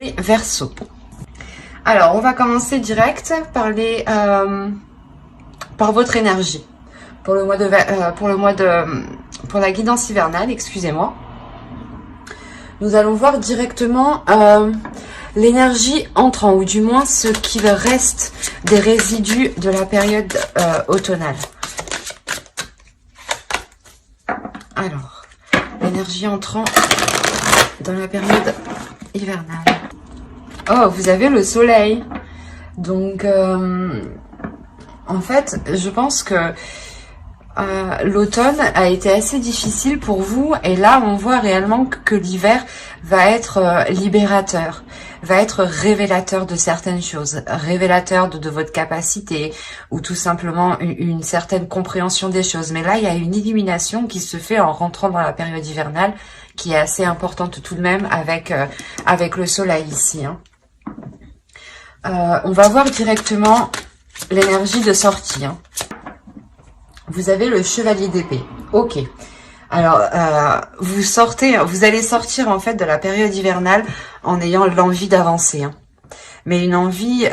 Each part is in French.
Verseau. Alors, on va commencer direct par par votre énergie pour le pour la guidance hivernale. Excusez-moi. Nous allons voir directement l'énergie entrant, ou du moins ce qu'il reste des résidus de la période automnale. Alors, l'énergie entrant dans la période hivernale. Oh, vous avez le soleil. Donc, en fait, je pense que l'automne a été assez difficile pour vous. Et là, on voit réellement que l'hiver va être libérateur, va être révélateur de certaines choses, révélateur de votre capacité, ou tout simplement une certaine compréhension des choses. Mais là, il y a une illumination qui se fait en rentrant dans la période hivernale, qui est assez importante tout de même avec le soleil ici, hein. On va voir directement l'énergie de sortie, hein. Vous avez le chevalier d'épée. Ok. Alors, vous allez sortir en fait de la période hivernale en ayant l'envie d'avancer, hein. Mais une envie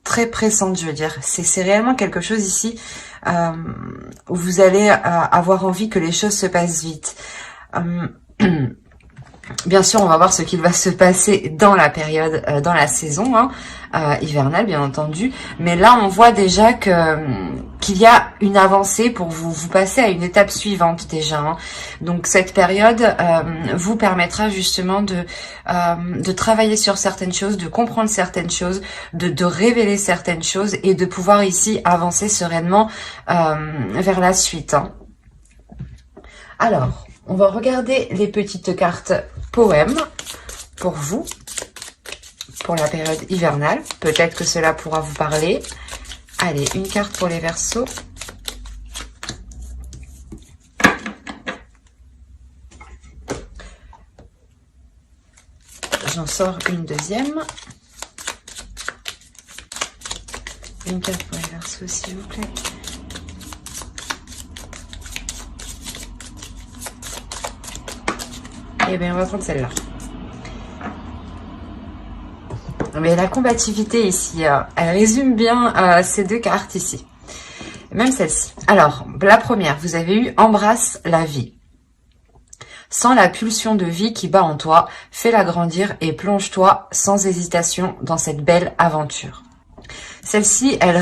très pressante, je veux dire. C'est réellement quelque chose ici où vous allez avoir envie que les choses se passent vite. Bien sûr, on va voir ce qu'il va se passer dans la période, dans la saison hivernale, bien entendu. Mais là, on voit déjà qu'il y a une avancée pour vous passer à une étape suivante déjà, hein. Donc, cette période vous permettra justement de travailler sur certaines choses, de comprendre certaines choses, de révéler certaines choses et de pouvoir ici avancer sereinement vers la suite, hein. Alors, on va regarder les petites cartes poèmes pour vous, pour la période hivernale. Peut-être que cela pourra vous parler. Allez, une carte pour les Verseaux. J'en sors une deuxième. Une carte pour les Verseaux, s'il vous plaît. Eh bien, on va prendre celle-là. Mais la combativité ici, elle résume bien ces deux cartes ici. Même celle-ci. Alors, la première, vous avez eu « Embrasse la vie ». Sans la pulsion de vie qui bat en toi, fais-la grandir et plonge-toi sans hésitation dans cette belle aventure. Celle-ci, elle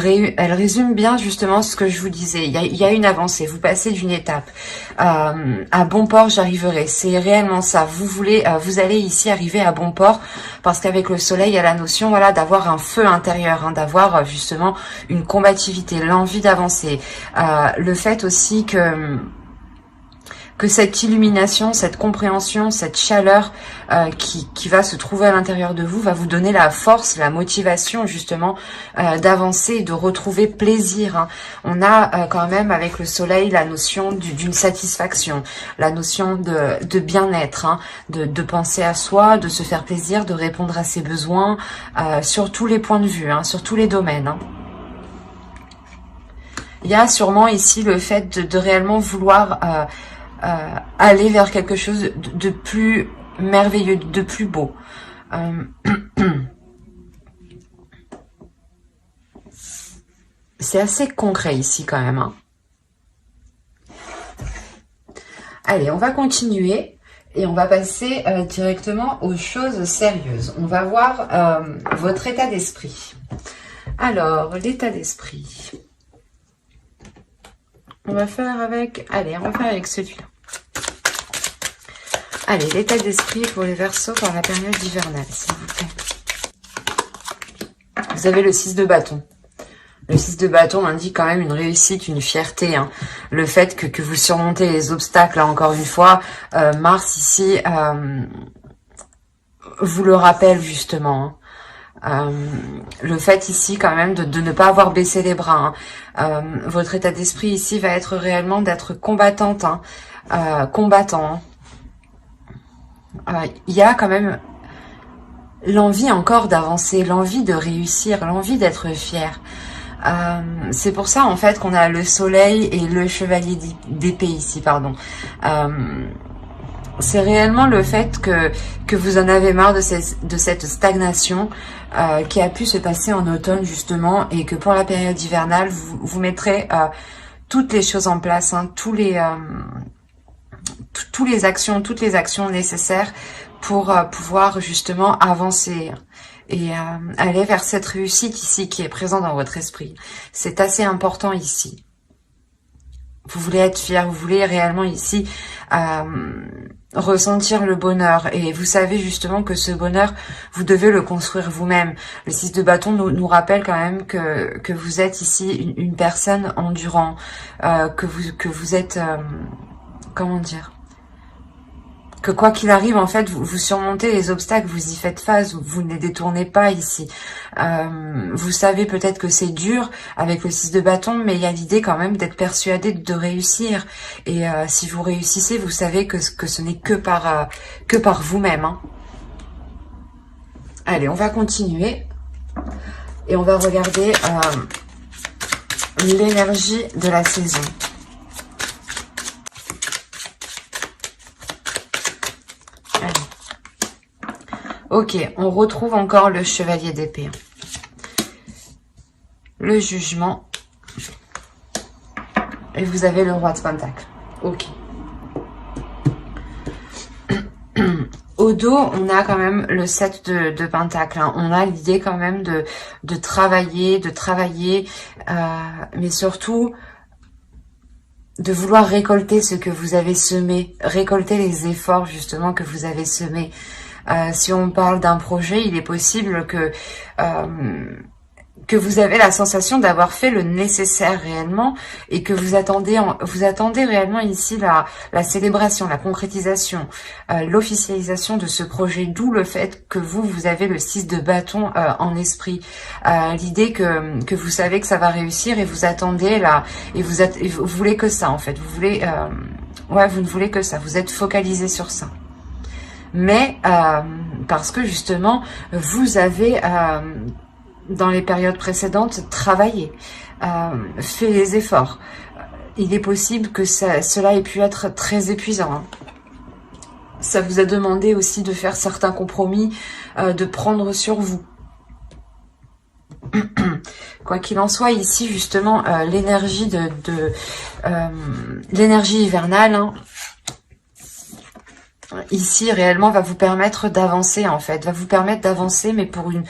résume bien justement ce que je vous disais. Il y a une avancée, vous passez d'une étape. À bon port, j'arriverai. C'est réellement ça. Vous allez ici arriver à bon port parce qu'avec le soleil, il y a la notion, voilà, d'avoir un feu intérieur, hein, d'avoir justement une combativité, l'envie d'avancer. Le fait aussi que cette illumination, cette compréhension, cette chaleur qui va se trouver à l'intérieur de vous va vous donner la force, la motivation justement d'avancer et de retrouver plaisir, hein. On a quand même avec le soleil la notion d'une satisfaction, la notion de bien-être, hein, de penser à soi, de se faire plaisir, de répondre à ses besoins sur tous les points de vue, hein, sur tous les domaines, hein. Il y a sûrement ici le fait de réellement vouloir aller vers quelque chose de plus merveilleux, de plus beau. C'est assez concret ici quand même, hein. Allez, on va continuer et on va passer directement aux choses sérieuses. On va voir votre état d'esprit. Alors, l'état d'esprit. On va faire avec... Allez, on va faire avec celui-là. Allez, l'état d'esprit pour les Verseaux par la période hivernale, s'il vous plaît. Vous avez le 6 de bâton. Le 6 de bâton indique quand même une réussite, une fierté, hein. Le fait que vous surmontez les obstacles, là, encore une fois, Mars, ici, vous le rappelle, justement, hein. Le fait ici quand même de ne pas avoir baissé les bras, hein. Votre état d'esprit ici va être réellement d'être combattante, hein. Combattant, hein. Il y a quand même l'envie encore d'avancer, l'envie de réussir, l'envie d'être fier. C'est pour ça en fait qu'on a le soleil et le chevalier d'épée ici, pardon. C'est réellement le fait que vous en avez marre de cette stagnation qui a pu se passer en automne justement, et que pour la période hivernale, vous mettrez toutes les choses en place, hein, toutes les actions nécessaires pour pouvoir justement avancer et aller vers cette réussite ici qui est présente dans votre esprit. C'est assez important ici. Vous voulez être fier, vous voulez réellement ici ressentir le bonheur, et vous savez justement que ce bonheur, vous devez le construire vous-même. Le 6 de bâton nous rappelle quand même que vous êtes ici une personne endurant, que vous êtes, comment dire, que quoi qu'il arrive, en fait, vous surmontez les obstacles, vous y faites face, vous ne les détournez pas ici. Vous savez peut-être que c'est dur avec le 6 de bâton, mais il y a l'idée quand même d'être persuadé de réussir. Et si vous réussissez, vous savez que ce n'est que par vous-même. Hein. Allez, on va continuer. Et on va regarder l'énergie de la saison. Ok, on retrouve encore le chevalier d'épée. Le jugement. Et vous avez le roi de pentacle. Ok. Au dos, on a quand même le 7 de pentacle. Hein. On a l'idée quand même de travailler, mais surtout de vouloir récolter ce que vous avez semé, récolter les efforts justement que vous avez semés. Si on parle d'un projet, il est possible que vous avez la sensation d'avoir fait le nécessaire réellement, et que vous attendez réellement ici la célébration, la concrétisation, l'officialisation de ce projet, d'où le fait que vous avez le 6 de bâton en esprit, l'idée que vous savez que ça va réussir, et vous attendez là, et vous voulez que ça en fait, vous voulez, vous ne voulez que ça, vous êtes focalisé sur ça. Mais parce que justement, vous avez, dans les périodes précédentes, travaillé, fait les efforts. Il est possible que cela ait pu être très épuisant. Hein. Ça vous a demandé aussi de faire certains compromis, de prendre sur vous. Quoi qu'il en soit, ici, justement, l'énergie l'énergie hivernale, hein, ici, réellement, va vous permettre d'avancer, en fait. Va vous permettre d'avancer, mais pour une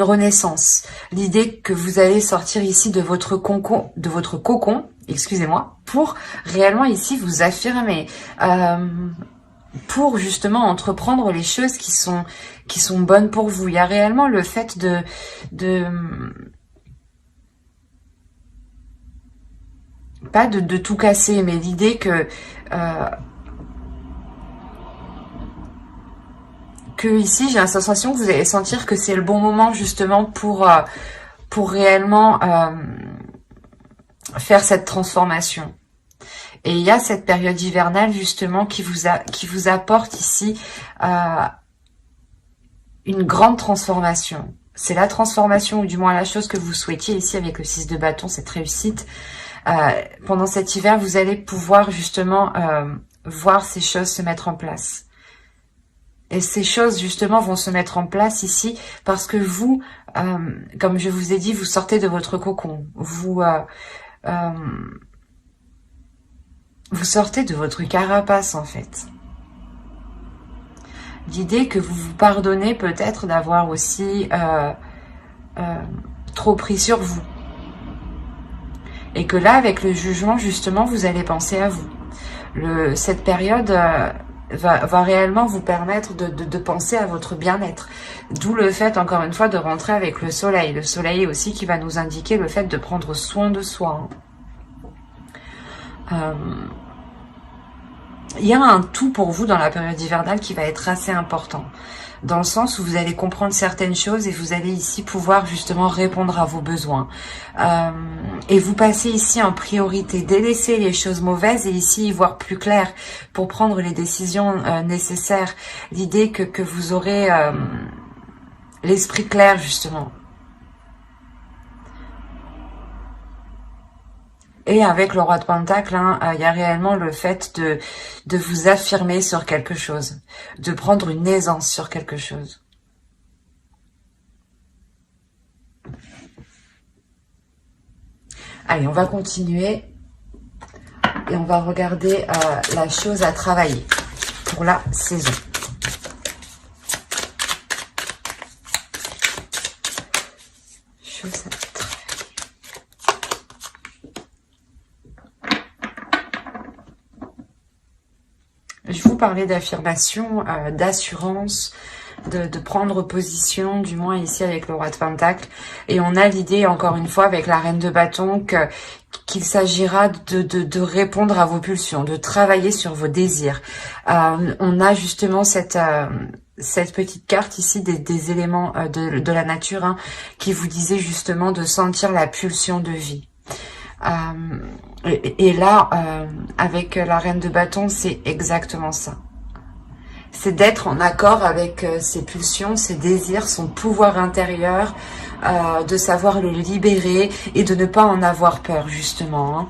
renaissance. L'idée que vous allez sortir ici de votre cocon, excusez-moi, pour réellement ici vous affirmer, pour justement entreprendre les choses qui sont bonnes pour vous. Il y a réellement le fait pas de tout casser, mais l'idée que ici, j'ai la sensation que vous allez sentir que c'est le bon moment justement pour réellement faire cette transformation. Et il y a cette période hivernale justement qui vous apporte ici une grande transformation. C'est la transformation, ou du moins la chose que vous souhaitiez ici avec le 6 de bâton, cette réussite. Pendant cet hiver, vous allez pouvoir justement voir ces choses se mettre en place. Et ces choses, justement, vont se mettre en place ici parce que vous, comme je vous ai dit, vous sortez de votre cocon. Vous sortez de votre carapace, en fait. L'idée que vous vous pardonnez peut-être d'avoir aussi trop pris sur vous. Et que là, avec le jugement, justement, vous allez penser à vous. Cette période... va réellement vous permettre de penser à votre bien-être. D'où le fait, encore une fois, de rentrer avec le soleil. Le soleil aussi qui va nous indiquer le fait de prendre soin de soi. Il y a un tout pour vous dans la période hivernale qui va être assez important. Dans le sens où vous allez comprendre certaines choses et vous allez ici pouvoir justement répondre à vos besoins. Et vous passez ici en priorité, délaisser les choses mauvaises et ici y voir plus clair pour prendre les décisions nécessaires. L'idée que vous aurez l'esprit clair justement. Et avec le roi de Pentacle, hein, il y a réellement le fait de vous affirmer sur quelque chose, de prendre une aisance sur quelque chose. Allez, on va continuer et on va regarder la chose à travailler pour la saison. Chose à travailler. Je vous parlais d'affirmation, d'assurance, de prendre position, du moins ici avec le roi de Pentacle. Et on a l'idée, encore une fois, avec la reine de bâton, qu'il s'agira de répondre à vos pulsions, de travailler sur vos désirs. On a justement cette petite carte ici des éléments de la nature, hein, qui vous disait justement de sentir la pulsion de vie. Et là, avec la reine de bâton, c'est exactement ça. C'est d'être en accord avec ses pulsions, ses désirs, son pouvoir intérieur, de savoir le libérer et de ne pas en avoir peur, justement. Hein.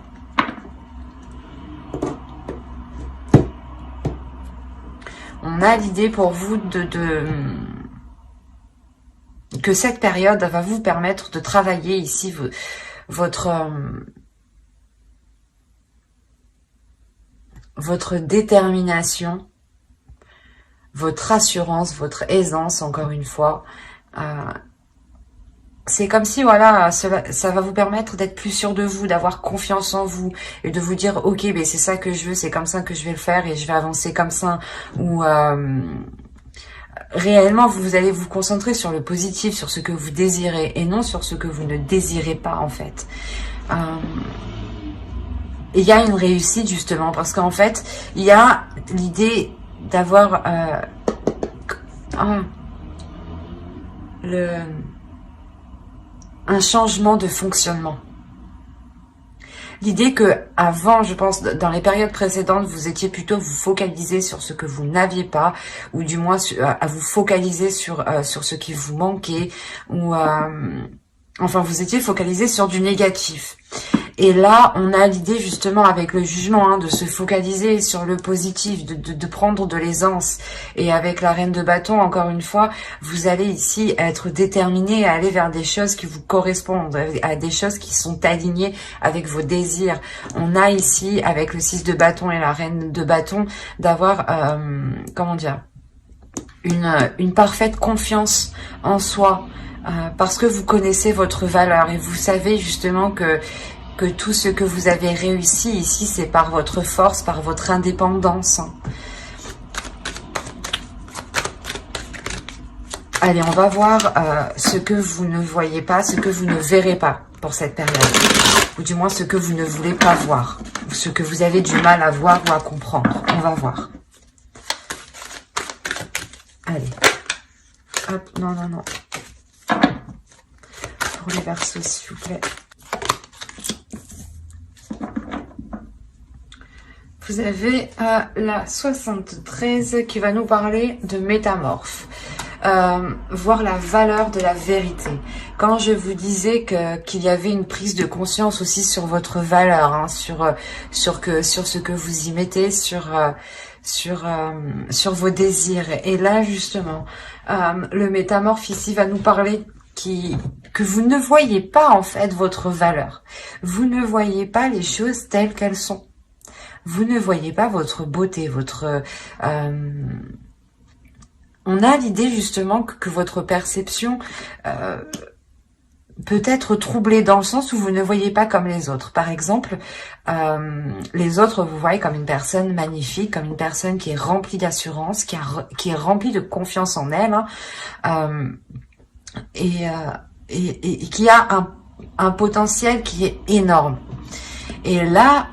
On a l'idée pour vous que cette période va vous permettre de travailler ici votre détermination, votre assurance, votre aisance, encore une fois. C'est comme si, voilà, ça va vous permettre d'être plus sûr de vous, d'avoir confiance en vous et de vous dire, ok, ben c'est ça que je veux, c'est comme ça que je vais le faire et je vais avancer comme ça. Ou réellement, vous allez vous concentrer sur le positif, sur ce que vous désirez et non sur ce que vous ne désirez pas, en fait. Il y a une réussite, justement, parce qu'en fait, il y a l'idée d'avoir un changement de fonctionnement. L'idée que avant, je pense, dans les périodes précédentes, vous étiez plutôt vous focaliser sur ce que vous n'aviez pas, ou du moins à vous focaliser sur ce qui vous manquait, ou enfin, vous étiez focalisé sur du négatif. Et là, on a l'idée justement avec le jugement, hein, de se focaliser sur le positif, de prendre de l'aisance. Et avec la reine de bâton, encore une fois, vous allez ici être déterminé à aller vers des choses qui vous correspondent, à des choses qui sont alignées avec vos désirs. On a ici, avec le 6 de bâton et la reine de bâton, d'avoir, comment dire, une parfaite confiance en soi, parce que vous connaissez votre valeur et vous savez justement que tout ce que vous avez réussi ici, c'est par votre force, par votre indépendance. Allez, on va voir ce que vous ne voyez pas, ce que vous ne verrez pas pour cette période. Ou du moins ce que vous ne voulez pas voir. Ou ce que vous avez du mal à voir ou à comprendre. On va voir. Allez. Hop, non, non, non. Pour les Verseaux, s'il vous plaît. Vous avez la 73 qui va nous parler de métamorphe. Voir la valeur de la vérité. Quand je vous disais qu'il y avait une prise de conscience aussi sur votre valeur, hein, sur ce que vous y mettez, sur vos désirs. Et là justement, le métamorphe ici va nous parler que vous ne voyez pas en fait votre valeur. Vous ne voyez pas les choses telles qu'elles sont. Vous ne voyez pas votre beauté, votre... on a l'idée justement que votre perception peut être troublée dans le sens où vous ne voyez pas comme les autres. Par exemple, les autres vous voient comme une personne magnifique, comme une personne qui est remplie d'assurance, qui est remplie de confiance en elle, hein, et qui a un potentiel qui est énorme. Et là...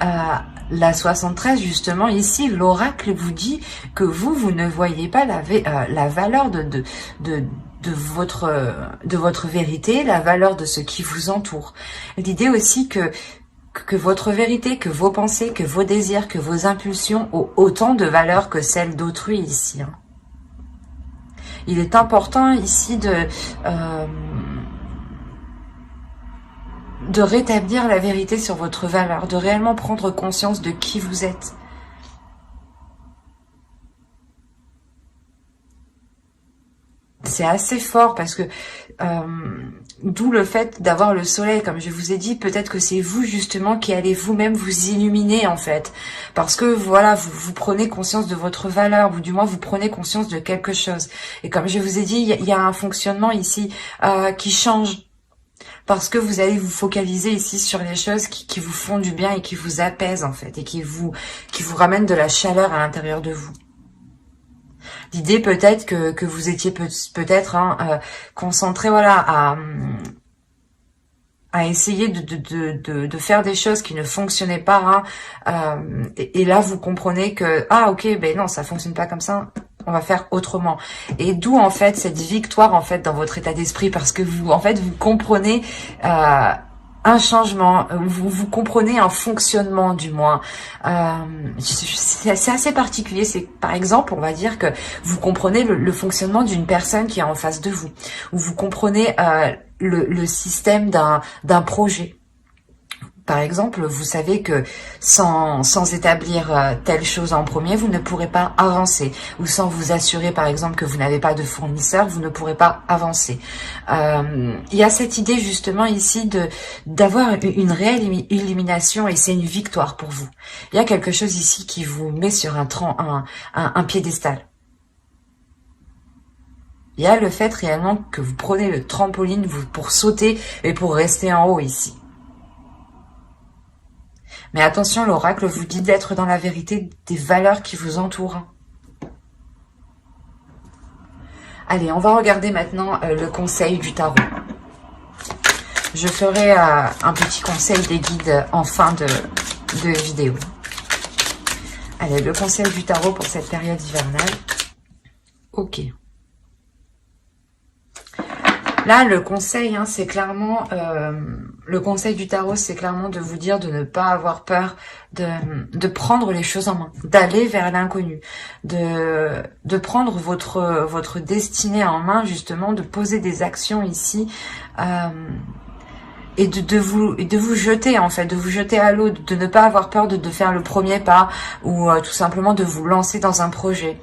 la 73, justement, ici, l'oracle vous dit que vous ne voyez pas la valeur de votre vérité, la valeur de ce qui vous entoure. L'idée aussi que votre vérité, que vos pensées, que vos désirs, que vos impulsions ont autant de valeur que celle d'autrui ici. Hein. Il est important ici de rétablir la vérité sur votre valeur, de réellement prendre conscience de qui vous êtes. C'est assez fort parce que d'où le fait d'avoir le soleil, comme je vous ai dit, peut-être que c'est vous justement qui allez vous-même vous illuminer en fait, parce que voilà, vous prenez conscience de votre valeur, ou du moins vous prenez conscience de quelque chose. Et comme je vous ai dit, il y a un fonctionnement ici qui change, parce que vous allez vous focaliser ici sur les choses qui vous font du bien et qui vous apaisent en fait, et qui vous ramènent de la chaleur à l'intérieur de vous. L'idée peut-être que vous étiez peut-être concentré, voilà, à essayer de faire des choses qui ne fonctionnaient pas, et là vous comprenez que ok, ben non, ça fonctionne pas comme ça, on va faire autrement. Et d'où en fait cette victoire en fait dans votre état d'esprit, parce que vous en fait vous comprenez un changement, vous comprenez un fonctionnement du moins. C'est assez particulier. C'est par exemple, on va dire que vous comprenez le fonctionnement d'une personne qui est en face de vous, ou vous comprenez le système d'un projet. Par exemple, vous savez que sans établir telle chose en premier, vous ne pourrez pas avancer. Ou sans vous assurer, par exemple, que vous n'avez pas de fournisseur, vous ne pourrez pas avancer. Il y a cette idée justement ici d'avoir une réelle illumination, et c'est une victoire pour vous. Il y a quelque chose ici qui vous met sur un piédestal. Il y a le fait réellement que vous prenez le trampoline pour sauter et pour rester en haut ici. Mais attention, l'oracle vous dit d'être dans la vérité des valeurs qui vous entourent. Allez, on va regarder maintenant le conseil du tarot. Je ferai un petit conseil des guides en fin de vidéo. Allez, le conseil du tarot pour cette période hivernale. Ok. Là, le conseil, c'est clairement, le conseil du tarot, c'est clairement de vous dire de ne pas avoir peur, de prendre les choses en main, d'aller vers l'inconnu, de prendre votre destinée en main, justement, de poser des actions ici, et de vous jeter en fait, de vous jeter à l'eau, de ne pas avoir peur de faire le premier pas, ou tout simplement de vous lancer dans un projet.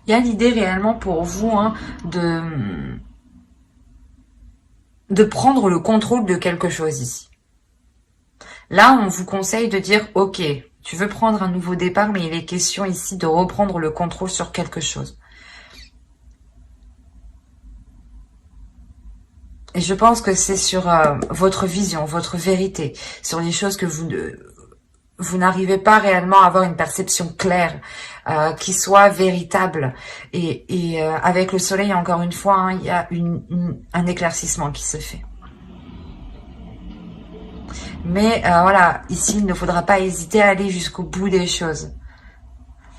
Il y a l'idée réellement pour vous de prendre le contrôle de quelque chose ici. Là, on vous conseille de dire, ok, tu veux prendre un nouveau départ, mais il est question ici de reprendre le contrôle sur quelque chose. Et je pense que c'est sur votre vision, votre vérité, sur les choses que vous n'arrivez pas réellement à avoir une perception claire, qui soit véritable. Et avec le soleil, encore une fois, il y a un éclaircissement qui se fait. Mais voilà, ici, il ne faudra pas hésiter à aller jusqu'au bout des choses.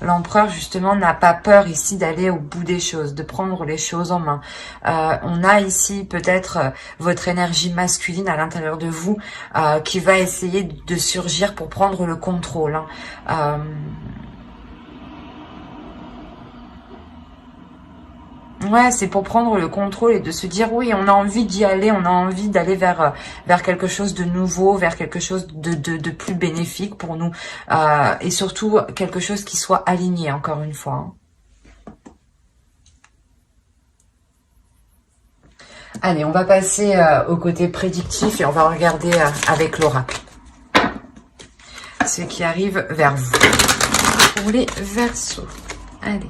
L'empereur, justement, n'a pas peur ici d'aller au bout des choses, de prendre les choses en main. On a ici peut-être votre énergie masculine à l'intérieur de vous qui va essayer de surgir pour prendre le contrôle. Ouais, c'est pour prendre le contrôle et de se dire, oui, on a envie d'y aller, on a envie d'aller vers quelque chose de nouveau, vers quelque chose de plus bénéfique pour nous. Et surtout, quelque chose qui soit aligné, encore une fois. Allez, on va passer au côté prédictif et on va regarder avec l'oracle ce qui arrive vers vous. Pour les Verseaux. Allez.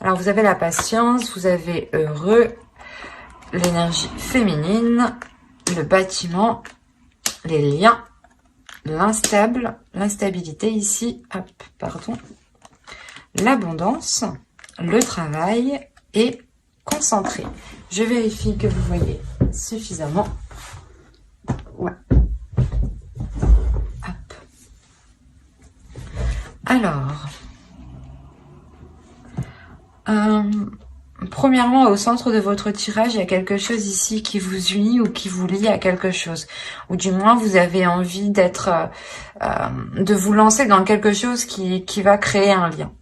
Alors, vous avez la patience, vous avez heureux, l'énergie féminine, le bâtiment, les liens, l'instabilité ici, hop, pardon, l'abondance, le travail et concentré. Je vérifie que vous voyez suffisamment. Ouais. Hop. Alors... premièrement, au centre de votre tirage, il y a quelque chose ici qui vous unit ou qui vous lie à quelque chose. Ou du moins, vous avez envie de vous lancer dans quelque chose qui va créer un lien.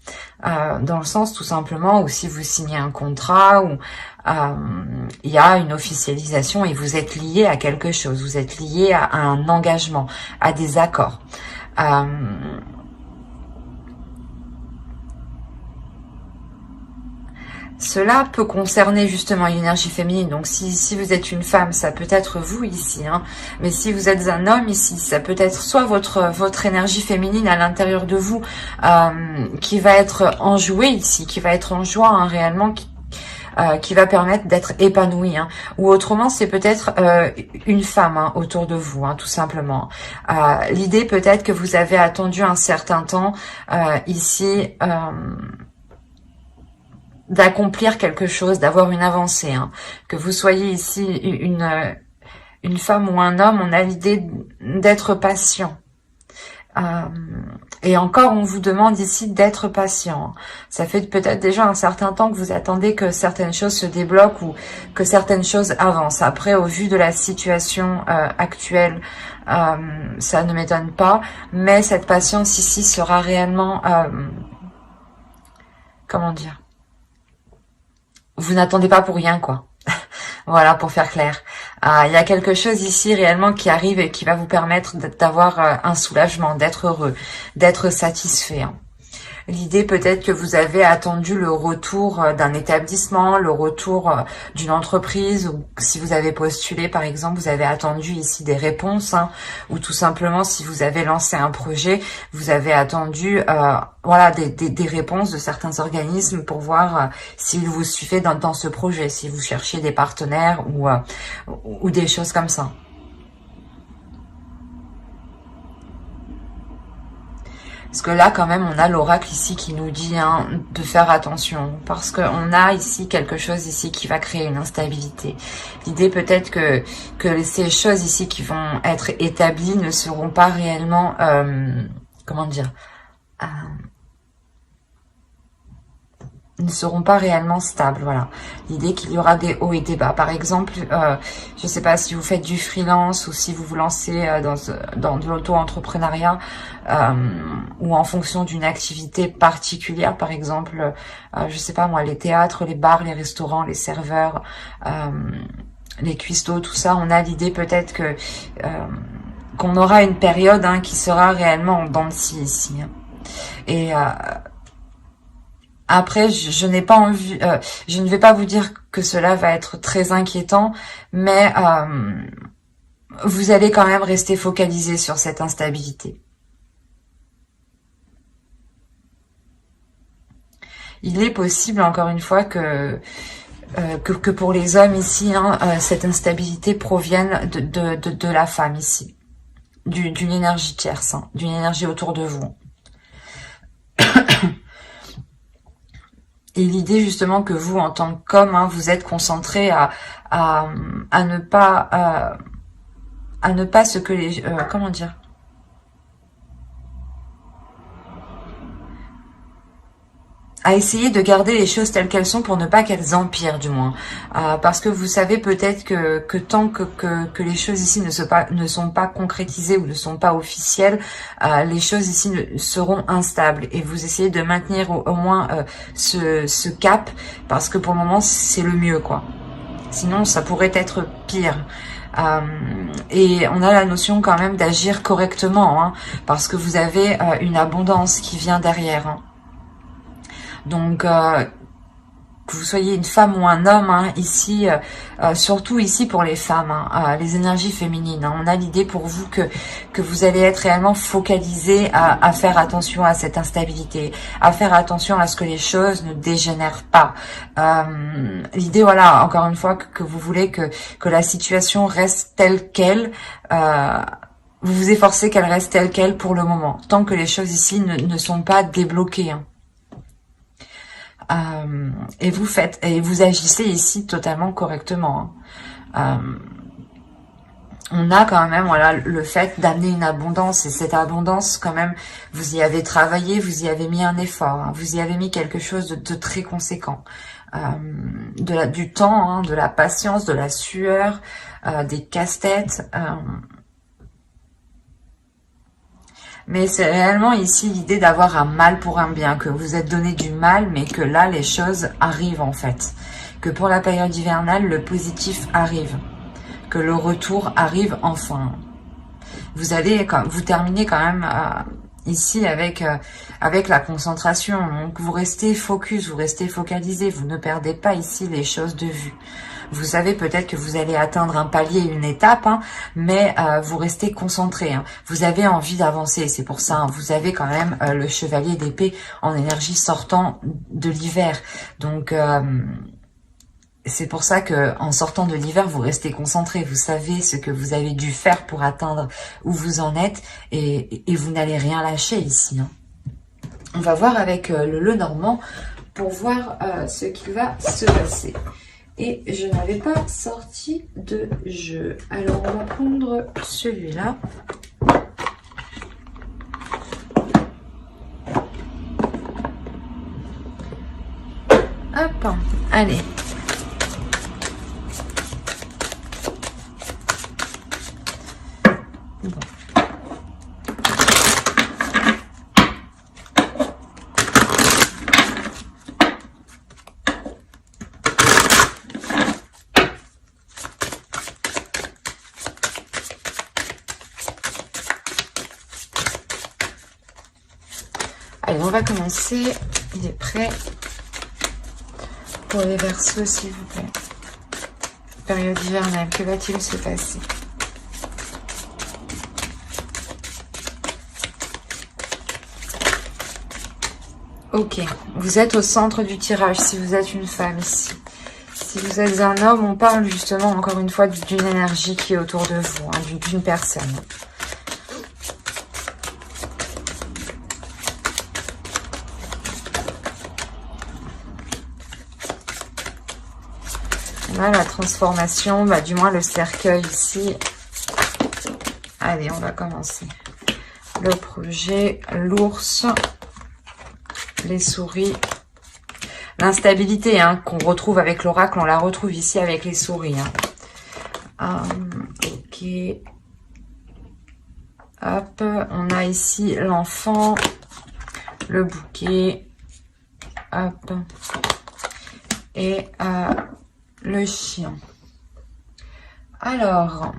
Dans le sens, tout simplement, où si vous signez un contrat, ou il y a une officialisation et vous êtes lié à quelque chose. Vous êtes lié à un engagement, à des accords. Cela peut concerner justement l'énergie féminine. Donc si vous êtes une femme, ça peut être vous ici. Hein. Mais si vous êtes un homme ici, ça peut être soit votre énergie féminine à l'intérieur de vous qui va être enjouée ici, qui va être en joie hein, réellement, qui va permettre d'être épanoui. Hein. Ou autrement, c'est peut-être une femme hein, autour de vous, hein, tout simplement. L'idée peut-être que vous avez attendu un certain temps ici... d'accomplir quelque chose, d'avoir une avancée. Hein. Que vous soyez ici une femme ou un homme, on a l'idée d'être patient. Et encore, on vous demande ici d'être patient. Ça fait peut-être déjà un certain temps que vous attendez que certaines choses se débloquent ou que certaines choses avancent. Après, au vu de la situation actuelle, ça ne m'étonne pas. Mais cette patience ici sera réellement... comment dire ? Vous n'attendez pas pour rien, quoi. Voilà, pour faire clair. Il y a quelque chose ici réellement qui arrive et qui va vous permettre d'avoir un soulagement, d'être heureux, d'être satisfait. Hein. L'idée peut-être que vous avez attendu le retour d'un établissement, le retour d'une entreprise, ou si vous avez postulé par exemple, vous avez attendu ici des réponses, hein, ou tout simplement si vous avez lancé un projet, vous avez attendu voilà des réponses de certains organismes pour voir s'ils vous suivaient dans ce projet, si vous cherchiez des partenaires ou des choses comme ça. Parce que là, quand même, on a l'oracle ici qui nous dit hein, de faire attention. Parce qu'on a ici quelque chose ici qui va créer une instabilité. L'idée peut-être que ces choses ici qui vont être établies ne seront pas réellement... comment dire ne seront pas réellement stables, voilà. L'idée qu'il y aura des hauts et des bas. Par exemple, je ne sais pas si vous faites du freelance ou si vous vous lancez dans de l'auto-entrepreneuriat ou en fonction d'une activité particulière, par exemple, je sais pas moi, les théâtres, les bars, les restaurants, les serveurs, les cuistots, tout ça, on a l'idée peut-être que qu'on aura une période hein, qui sera réellement en dents de scie ici. Hein. Et après, je n'ai pas envie, je ne vais pas vous dire que cela va être très inquiétant, mais vous allez quand même rester focalisé sur cette instabilité. Il est possible, encore une fois, que pour les hommes ici, hein, cette instabilité provienne de la femme ici, d'une énergie tierce, hein, d'une énergie autour de vous. Et l'idée justement que vous, en tant qu'homme, hein, vous êtes concentré à ne pas ce que les comment dire, à essayer de garder les choses telles qu'elles sont pour ne pas qu'elles empirent du moins. Parce que vous savez peut-être que tant que les choses ici ne sont pas concrétisées ou ne sont pas officielles, les choses ici seront instables. Et vous essayez de maintenir au moins ce cap parce que pour le moment c'est le mieux quoi. Sinon ça pourrait être pire. Et on a la notion quand même d'agir correctement hein, parce que vous avez une abondance qui vient derrière. Hein. Donc, que vous soyez une femme ou un homme, hein, ici, surtout ici pour les femmes, hein, les énergies féminines, hein, on a l'idée pour vous que vous allez être réellement focalisé à faire attention à cette instabilité, à faire attention à ce que les choses ne dégénèrent pas. L'idée, voilà, encore une fois, que vous voulez que la situation reste telle qu'elle, vous vous efforcez qu'elle reste telle qu'elle pour le moment, tant que les choses ici ne sont pas débloquées. Hein. Et vous agissez ici totalement correctement. Hein. On a quand même voilà le fait d'amener une abondance et cette abondance quand même vous y avez travaillé, vous y avez mis un effort, hein, vous y avez mis quelque chose de très conséquent. du temps, hein, de la patience, de la sueur, des casse-têtes. Mais c'est réellement ici l'idée d'avoir un mal pour un bien, que vous êtes donné du mal, mais que là, les choses arrivent en fait. Que pour la période hivernale, le positif arrive. Que le retour arrive enfin. Vous terminez quand même ici avec la concentration. Donc vous restez focus, vous restez focalisé, vous ne perdez pas ici les choses de vue. Vous savez peut-être que vous allez atteindre un palier, une étape, hein, mais vous restez concentré. Hein. Vous avez envie d'avancer, c'est pour ça. Hein, vous avez quand même le chevalier d'épée en énergie sortant de l'hiver. Donc c'est pour ça que en sortant de l'hiver, vous restez concentré. Vous savez ce que vous avez dû faire pour atteindre où vous en êtes et vous n'allez rien lâcher ici. Hein. On va voir avec le Lenormand pour voir ce qui va se passer. Et je n'avais pas sorti de jeu. Alors, on va prendre celui-là. Hop, allez. Bon. Allez, on va commencer. Il est prêt. Pour les Verseaux, s'il vous plaît. Période hivernale, que va-t-il se passer? Ok, vous êtes au centre du tirage si vous êtes une femme ici. Si vous êtes un homme, on parle justement encore une fois d'une énergie qui est autour de vous, hein, d'une personne. On a la transformation, bah, du moins le cercueil ici. Allez, on va commencer. Le projet, l'ours, les souris, l'instabilité hein, qu'on retrouve avec l'oracle, on la retrouve ici avec les souris. Hein. Ok. Hop, on a ici l'enfant, le bouquet, hop, et le chien. Alors,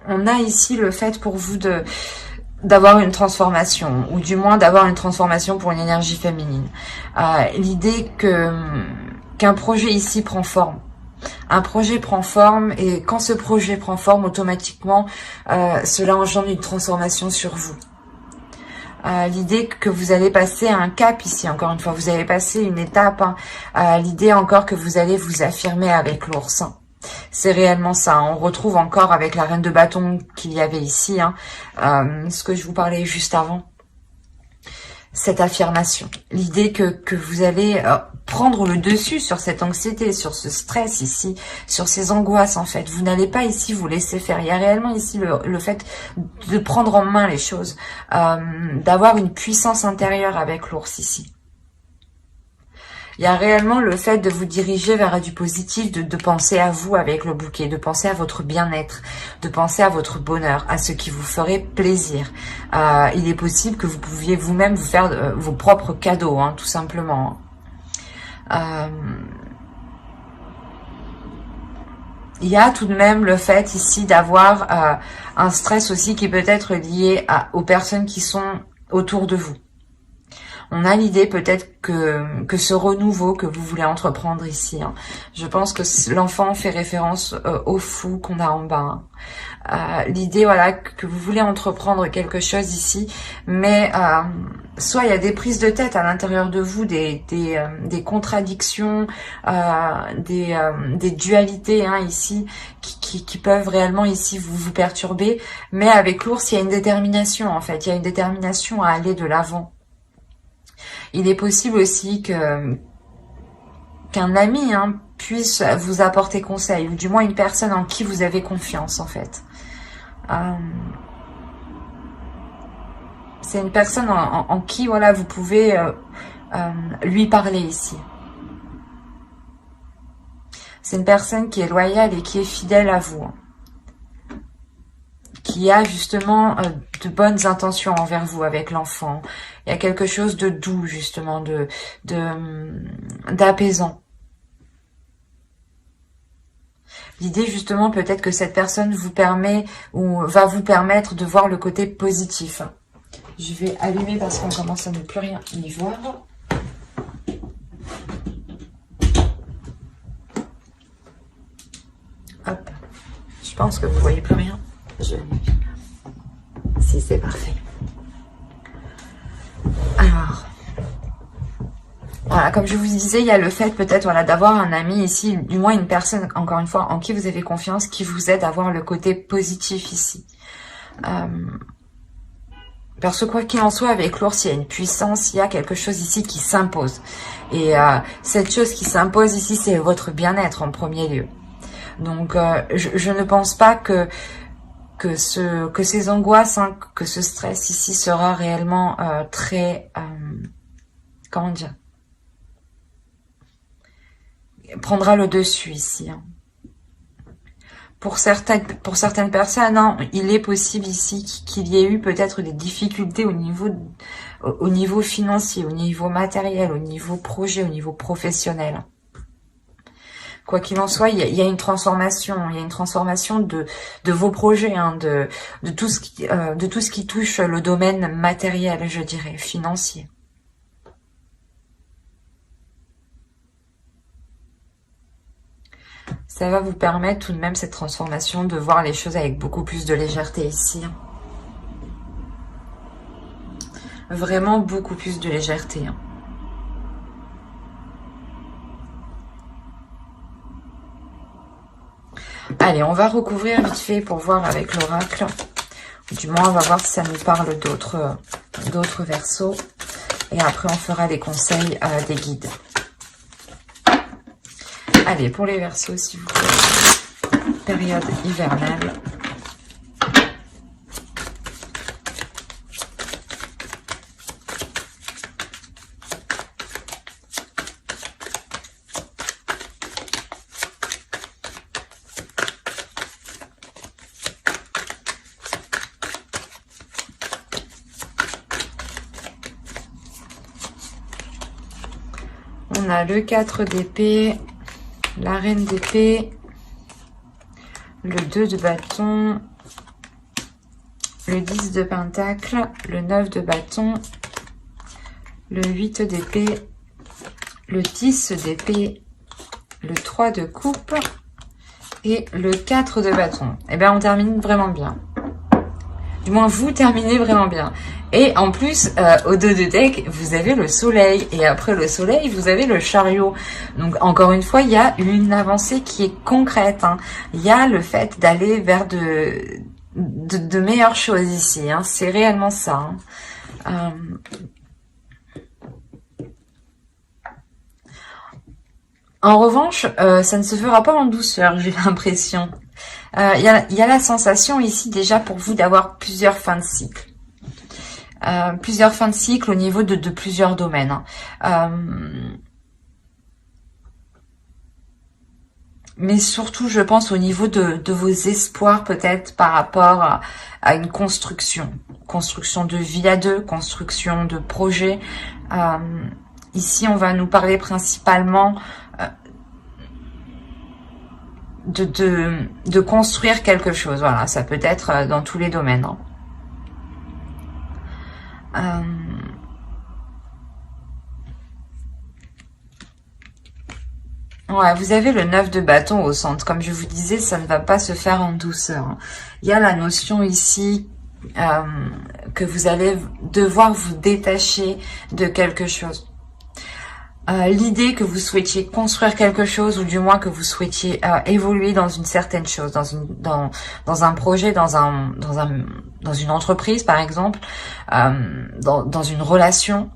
on a ici le fait pour vous d'avoir une transformation, ou du moins d'avoir une transformation pour une énergie féminine. L'idée qu'un projet ici prend forme. Un projet prend forme, et quand ce projet prend forme, automatiquement, cela engendre une transformation sur vous. L'idée que vous allez passer un cap ici, encore une fois, vous allez passer une étape. Hein. L'idée encore que vous allez vous affirmer avec l'ours. Hein. C'est réellement ça. Hein. On retrouve encore avec la reine de bâton qu'il y avait ici, hein, ce que je vous parlais juste avant. Cette affirmation. L'idée que vous allez prendre le dessus sur cette anxiété, sur ce stress ici, sur ces angoisses en fait. Vous n'allez pas ici vous laisser faire. Il y a réellement ici le fait de prendre en main les choses, d'avoir une puissance intérieure avec l'ours ici. Il y a réellement le fait de vous diriger vers du positif, de penser à vous avec le bouquet, de penser à votre bien-être, de penser à votre bonheur, à ce qui vous ferait plaisir. Il est possible que vous pouviez vous-même vous faire vos propres cadeaux, hein, tout simplement. Il y a tout de même le fait ici d'avoir un stress aussi qui peut être lié aux personnes qui sont autour de vous. On a l'idée peut-être que ce renouveau que vous voulez entreprendre ici, hein, je pense que l'enfant fait référence au fou qu'on a en bas. Hein. L'idée, voilà, que vous voulez entreprendre quelque chose ici, mais soit il y a des prises de tête à l'intérieur de vous, des contradictions, des dualités hein, ici, qui peuvent réellement ici vous perturber, mais avec l'ours, il y a une détermination en fait, il y a une détermination à aller de l'avant. Il est possible aussi qu'un ami hein, puisse vous apporter conseil, ou du moins une personne en qui vous avez confiance en fait. C'est une personne en qui voilà vous pouvez lui parler ici. C'est une personne qui est loyale et qui est fidèle à vous. Qui a justement de bonnes intentions envers vous avec l'enfant. Il y a quelque chose de doux, justement, d'apaisant. L'idée, justement, peut-être que cette personne vous permet ou va vous permettre de voir le côté positif. Je vais allumer parce qu'on commence à ne plus rien y voir. Hop. Je pense que vous ne voyez plus rien. Si, c'est parfait. Alors, voilà, comme je vous disais, il y a le fait peut-être voilà, d'avoir un ami ici, du moins une personne, encore une fois, en qui vous avez confiance, qui vous aide à voir le côté positif ici. Parce que quoi qu'il en soit, avec l'ours, il y a une puissance, il y a quelque chose ici qui s'impose. Et cette chose qui s'impose ici, c'est votre bien-être en premier lieu. Donc, je ne pense pas que ces angoisses, hein, que ce stress ici sera réellement très... comment dire, prendra le dessus ici. Hein. Pour certaines personnes, hein, il est possible ici qu'il y ait eu peut-être des difficultés au niveau financier, au niveau matériel, au niveau projet, au niveau professionnel. Quoi qu'il en soit, il y a une transformation. Il y a une transformation de vos projets, hein, de tout ce qui touche le domaine matériel, je dirais, financier. Ça va vous permettre tout de même cette transformation de voir les choses avec beaucoup plus de légèreté ici. Vraiment beaucoup plus de légèreté. Allez, on va recouvrir vite fait pour voir avec l'oracle. Du moins, on va voir si ça nous parle d'autres versos. Et après, on fera les conseils des guides. Allez, pour les versos, s'il vous plaît. Période hivernale. On a le 4 d'épée, la reine d'épée, le 2 de bâton, le 10 de pentacle, le 9 de bâton, le 8 d'épée, le 10 d'épée, le 3 de coupe et le 4 de bâton. Eh bien, on termine vraiment bien. Du moins, vous terminez vraiment bien. Et en plus, au dos de deck, vous avez le soleil. Et après le soleil, vous avez le chariot. Donc, encore une fois, il y a une avancée qui est concrète. Hein. Il y a le fait d'aller vers de meilleures choses ici. Hein. C'est réellement ça. Hein. En revanche, ça ne se fera pas en douceur, j'ai l'impression. Il y a la sensation ici déjà pour vous d'avoir plusieurs fins de cycle. Plusieurs fins de cycle au niveau de plusieurs domaines. Mais surtout, je pense au niveau de vos espoirs peut-être par rapport à une construction. Construction de vie à deux, construction de projet. Ici, on va nous parler principalement de construire quelque chose. Voilà, ça peut être dans tous les domaines. Ouais, vous avez le 9 de bâton au centre. Comme je vous disais, ça ne va pas se faire en douceur. Il y a la notion ici que vous allez devoir vous détacher de quelque chose. L'idée que vous souhaitiez construire quelque chose ou du moins que vous souhaitiez évoluer dans une certaine chose, dans un projet, dans une entreprise par exemple, dans une relation.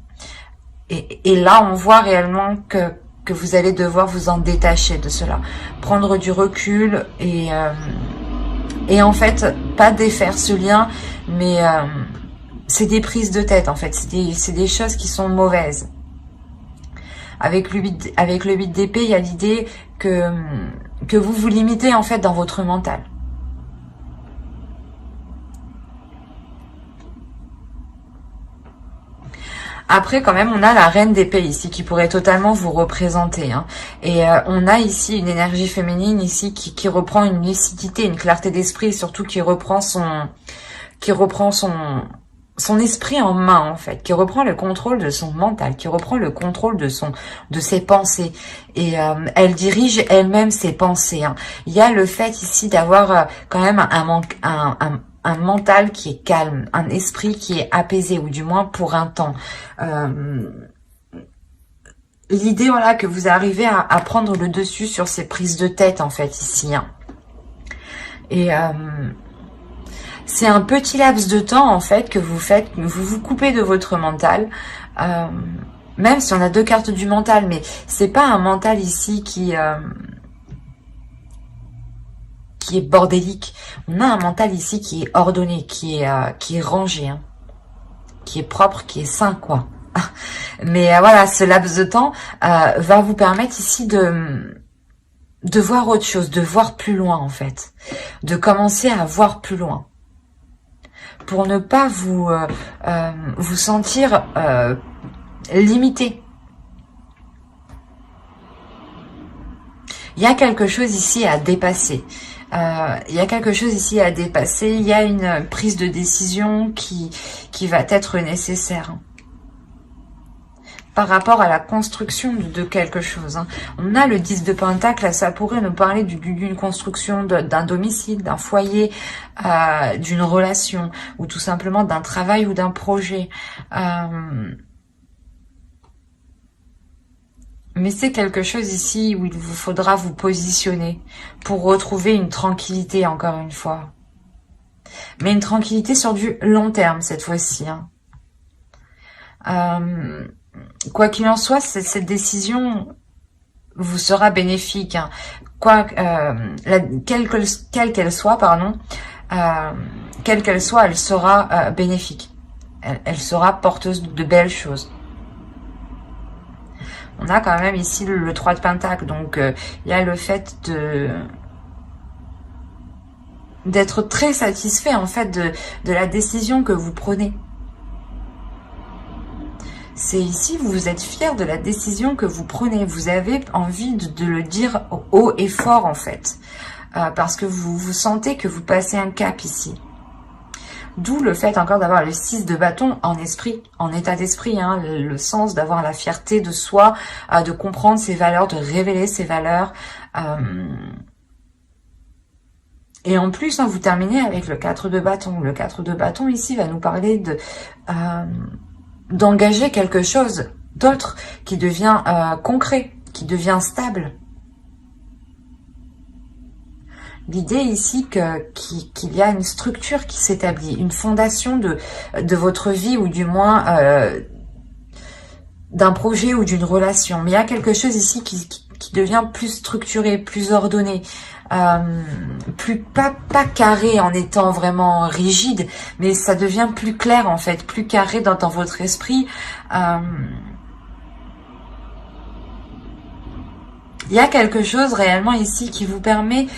Et là, on voit réellement que vous allez devoir vous en détacher de cela, prendre du recul et en fait pas défaire ce lien, mais c'est des prises de tête en fait, c'est des choses qui sont mauvaises. Avec le 8 d'épée, il y a l'idée que vous vous limitez en fait dans votre mental. Après, quand même, on a la reine d'épée ici qui pourrait totalement vous représenter. Hein. Et on a ici une énergie féminine ici qui reprend une lucidité, une clarté d'esprit, et surtout qui reprend son esprit en main, en fait, qui reprend le contrôle de son mental, qui reprend le contrôle de ses pensées. Et elle dirige elle-même ses pensées. Hein. Il y a le fait ici d'avoir quand même un mental qui est calme, un esprit qui est apaisé, ou du moins pour un temps. L'idée, voilà, que vous arrivez à prendre le dessus sur ces prises de tête, en fait, ici. Hein. Et c'est un petit laps de temps, en fait, que vous faites, vous vous coupez de votre mental. Même si on a 2 cartes du mental, mais c'est pas un mental ici qui est bordélique. On a un mental ici qui est ordonné, qui est rangé, hein, qui est propre, qui est sain, quoi. Mais voilà, ce laps de temps va vous permettre ici de voir autre chose, de voir plus loin, en fait. De commencer à voir plus loin. Pour ne pas vous sentir limité. Il y a quelque chose ici à dépasser. Il y a quelque chose ici à dépasser. Il y a une prise de décision qui va être nécessaire par rapport à la construction de quelque chose. Hein. On a le 10 de Pentacle, ça pourrait nous parler d'une construction d'un domicile, d'un foyer, d'une relation, ou tout simplement d'un travail ou d'un projet. Mais c'est quelque chose ici où il vous faudra vous positionner pour retrouver une tranquillité, encore une fois. Mais une tranquillité sur du long terme, cette fois-ci. Hein. Quoi qu'il en soit, cette décision vous sera bénéfique. Hein. Quelle qu'elle soit, pardon, quelle qu'elle soit, elle sera bénéfique. Elle sera porteuse de belles choses. On a quand même ici le 3 de Pentacle, donc il y a le fait d'être très satisfait en fait de la décision que vous prenez. C'est ici, vous êtes fier de la décision que vous prenez. Vous avez envie de le dire haut et fort, en fait. Parce que vous sentez que vous passez un cap ici. D'où le fait encore d'avoir le 6 de bâton en esprit, en état d'esprit. Hein, le sens d'avoir la fierté de soi, de comprendre ses valeurs, de révéler ses valeurs. Et en plus, hein, vous terminez avec le 4 de bâton. Le 4 de bâton ici va nous parler d'engager quelque chose d'autre qui devient concret, qui devient stable. L'idée ici qu'il y a une structure qui s'établit, une fondation de votre vie, ou du moins d'un projet ou d'une relation. Mais il y a quelque chose ici qui devient plus structuré, plus ordonné, pas carré en étant vraiment rigide, mais ça devient plus clair en fait, plus carré dans votre esprit. Il y a quelque chose réellement ici qui vous permet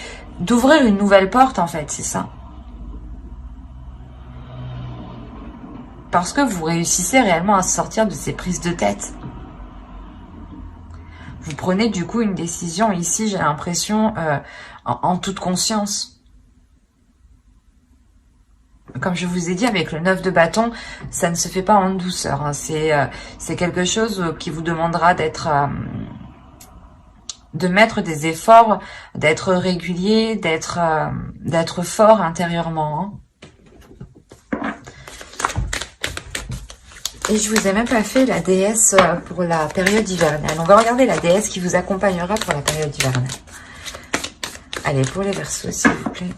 d'ouvrir une nouvelle porte en fait, c'est ça. Parce que vous réussissez réellement à sortir de ces prises de tête. Vous prenez du coup une décision ici, j'ai l'impression, en toute conscience. Comme je vous ai dit, avec le 9 de bâton, ça ne se fait pas en douceur. Hein. C'est quelque chose qui vous demandera de mettre des efforts, d'être régulier, d'être fort intérieurement. Hein. Et je vous ai même pas fait la déesse pour la période hivernale. On va regarder la déesse qui vous accompagnera pour la période hivernale. Allez, pour les Verseaux, s'il vous plaît.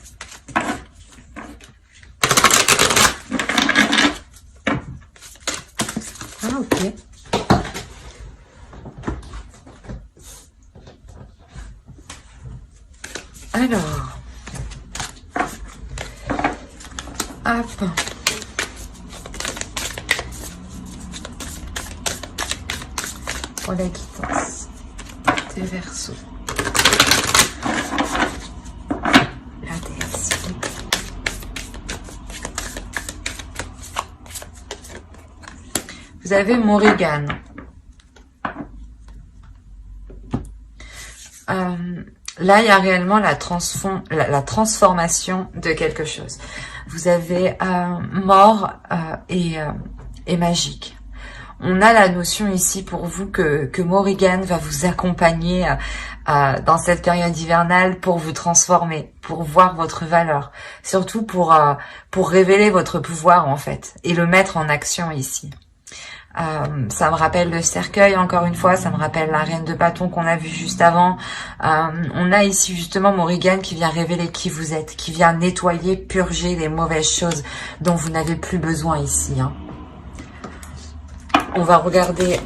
Ah, ok. Alors. Hop. Pour la quittance des Verseaux. Vous avez Morrigan. Là, il y a réellement la transformation de quelque chose. Vous avez mort et magique. On a la notion ici pour vous que Morrigan va vous accompagner dans cette période hivernale pour vous transformer, pour voir votre valeur, surtout pour révéler votre pouvoir en fait et le mettre en action ici. Ça me rappelle le cercueil, encore une fois, ça me rappelle la reine de bâton qu'on a vue juste avant. On a ici justement Morrigan qui vient révéler qui vous êtes, qui vient nettoyer, purger les mauvaises choses dont vous n'avez plus besoin ici. Hein. On va regarder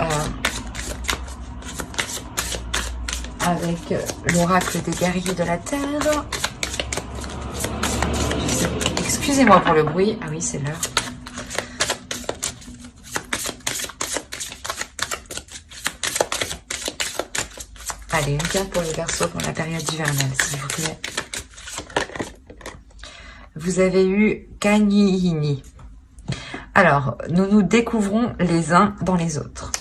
avec l'oracle des guerriers de la Terre. Excusez-moi pour le bruit. Ah oui, c'est l'heure. Allez, une carte pour les Verseaux pour la période hivernale, s'il vous plaît. Vous avez eu Kanihini. Alors, nous nous découvrons les uns dans les autres.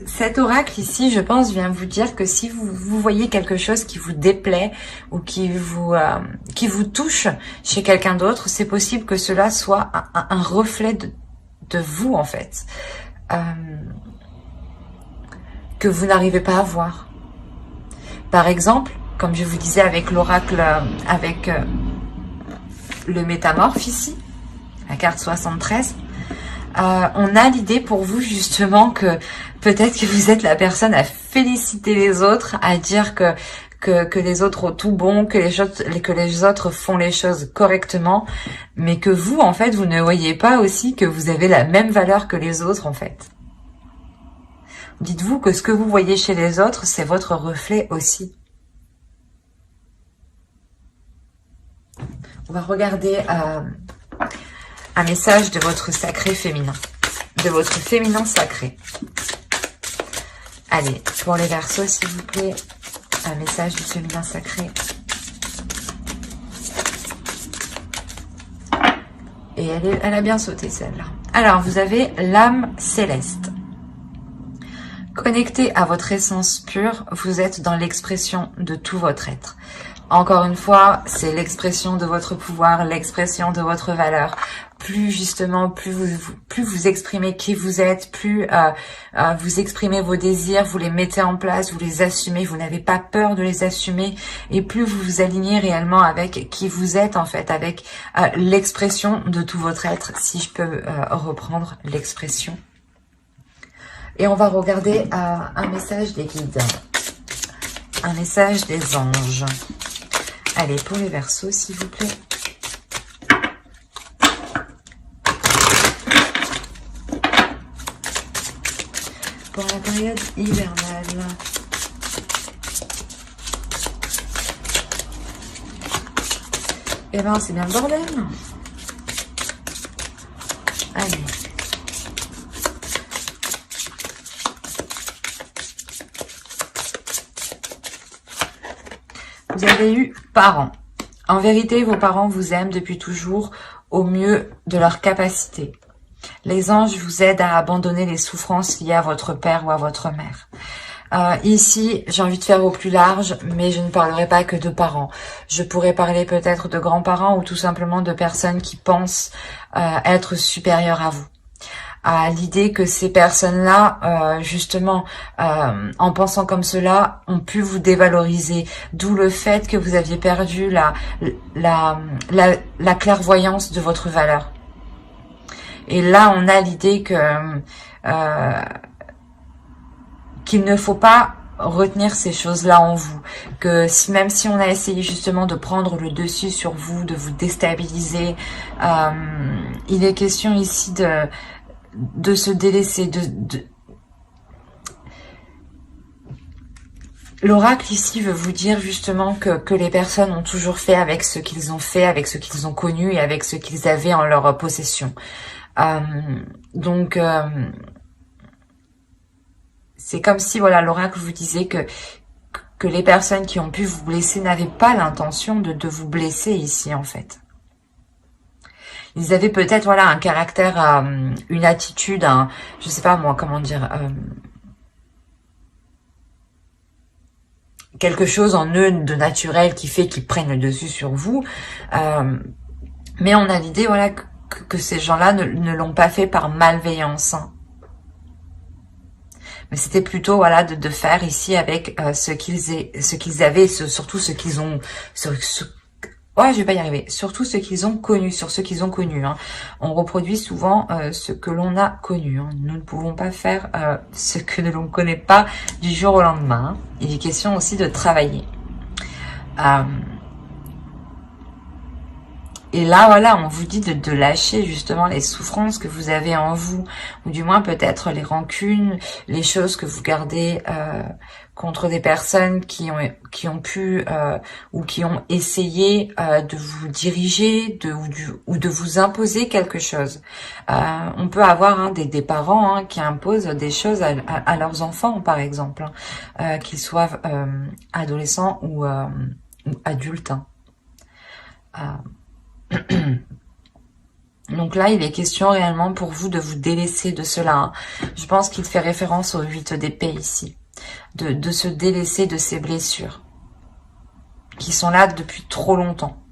Cet oracle ici, je pense, vient vous dire que si vous voyez quelque chose qui vous déplaît ou qui vous touche chez quelqu'un d'autre, c'est possible que cela soit un reflet de vous, en fait. Que vous n'arrivez pas à voir. Par exemple, comme je vous disais avec l'oracle, avec le métamorphe ici, la carte 73, on a l'idée pour vous justement que peut-être que vous êtes la personne à féliciter les autres, à dire que les autres ont tout bon, que les autres font les choses correctement, mais que vous, en fait, vous ne voyez pas aussi que vous avez la même valeur que les autres, en fait. Dites-vous que ce que vous voyez chez les autres, c'est votre reflet aussi. On va regarder un message de votre sacré féminin, de votre féminin sacré. Allez, pour les Verseaux, s'il vous plaît, un message du féminin sacré. Et elle a bien sauté celle-là. Alors, vous avez l'âme céleste. Connecté à votre essence pure, vous êtes dans l'expression de tout votre être. Encore une fois, c'est l'expression de votre pouvoir, l'expression de votre valeur. Plus justement, plus vous exprimez qui vous êtes, plus vous exprimez vos désirs, vous les mettez en place, vous les assumez, vous n'avez pas peur de les assumer, et plus vous vous alignez réellement avec qui vous êtes en fait, avec l'expression de tout votre être, si je peux reprendre l'expression. Et on va regarder un message des guides, un message des anges. Allez, pour les Verseaux, s'il vous plaît. Pour la période hivernale. Eh ben, c'est bien le bordel. Allez. Vous avez eu parents. En vérité, vos parents vous aiment depuis toujours au mieux de leur capacité. Les anges vous aident à abandonner les souffrances liées à votre père ou à votre mère. Ici, j'ai envie de faire au plus large, mais je ne parlerai pas que de parents. Je pourrais parler peut-être de grands-parents ou tout simplement de personnes qui pensent être supérieures à vous. À l'idée que ces personnes-là, justement, en pensant comme cela, ont pu vous dévaloriser. D'où le fait que vous aviez perdu la clairvoyance de votre valeur. Et là, on a l'idée que qu'il ne faut pas retenir ces choses-là en vous. Que même si on a essayé justement de prendre le dessus sur vous, de vous déstabiliser, il est question ici de se délaisser, L'oracle ici veut vous dire justement que les personnes ont toujours fait avec ce qu'ils ont fait, avec ce qu'ils ont connu et avec ce qu'ils avaient en leur possession. Donc, c'est comme si, voilà, l'oracle vous disait que les personnes qui ont pu vous blesser n'avaient pas l'intention de vous blesser ici, en fait. Ils avaient peut-être, voilà, un caractère, une attitude, je sais pas moi, comment dire, quelque chose en eux de naturel qui fait qu'ils prennent le dessus sur vous. Mais on a l'idée, voilà, que ces gens-là ne l'ont pas fait par malveillance. Hein. Mais c'était plutôt, voilà, de faire ici avec ce qu'ils avaient, surtout ce qu'ils ont... Ouais, je vais pas y arriver. Surtout ce qu'ils ont connu, sur ce qu'ils ont connu. Hein. On reproduit souvent ce que l'on a connu. Hein. Nous ne pouvons pas faire ce que l'on ne connaît pas du jour au lendemain. Hein. Il est question aussi de travailler. Et là, voilà, on vous dit de lâcher justement les souffrances que vous avez en vous, ou du moins peut-être les rancunes, les choses que vous gardez contre des personnes qui ont pu ou qui ont essayé de vous diriger, ou de vous imposer quelque chose. On peut avoir des parents qui imposent des choses à leurs enfants, par exemple, qu'ils soient adolescents ou adultes. Donc là, il est question réellement pour vous de vous délaisser de cela. Hein. Je pense qu'il fait référence au 8 d'épée ici. De se délaisser de ces blessures qui sont là depuis trop longtemps.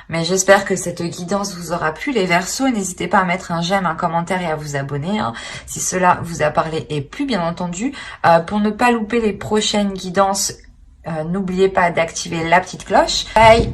Mais j'espère que cette guidance vous aura plu. Les Verseaux, n'hésitez pas à mettre un j'aime, un commentaire et à vous abonner. Hein, si cela vous a parlé et plu, bien entendu. Pour ne pas louper les prochaines guidances, n'oubliez pas d'activer la petite cloche. Bye!